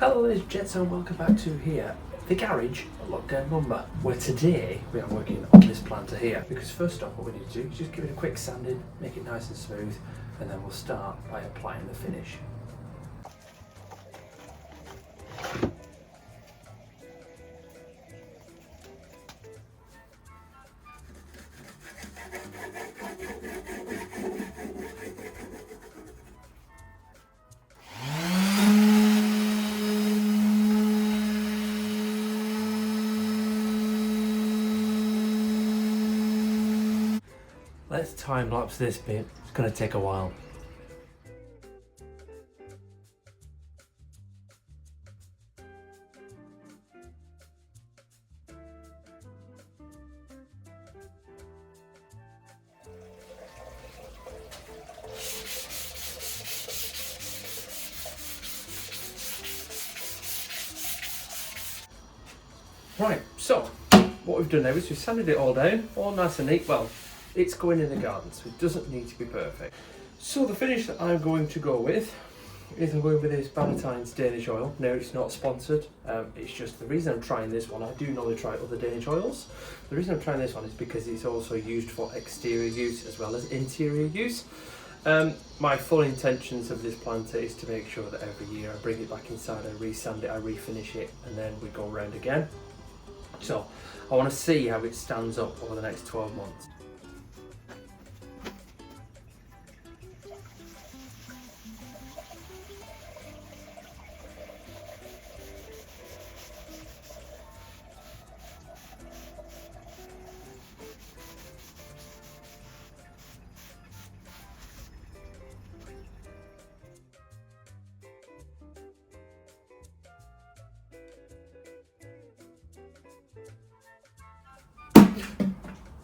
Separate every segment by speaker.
Speaker 1: Hello ladies and gents, and welcome back to here, the garage at Lockdown Lumber, where today we are working on this planter here. Because first off, what we need to do is just give it a quick sanding, make it nice and smooth, and then we'll start by applying the finish. Let's time lapse this bit, it's going to take a while. Right, so what we've done now is we've sanded it all down, all nice and neat. Well, it's going in the garden, so it doesn't need to be perfect. So the finish that I'm going to go with is I'm going with this Valentine's Danish oil. Now, it's not sponsored, it's just the reason I'm trying this one. I do normally try other Danish oils. The reason I'm trying this one is because it's also used for exterior use as well as interior use. My full intentions of this planter is to make sure that every year I bring it back inside, I re-sand it, I refinish it, and then we go around again. So I want to see how it stands up over the next 12 months.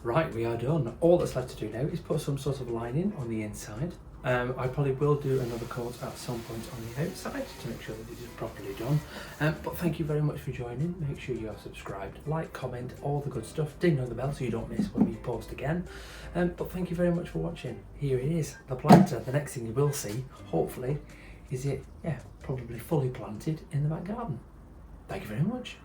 Speaker 1: Right, we are done. All that's left to do now is put some sort of lining on the inside. I probably will do another coat at some point on the outside to make sure that it is properly done. But thank you very much for joining. Make sure you are subscribed, like, comment, all the good stuff. Ding on the bell so you don't miss when we post again. But thank you very much for watching. Here it is, the planter. The next thing you will see, hopefully, is it, probably fully planted in the back garden. Thank you very much.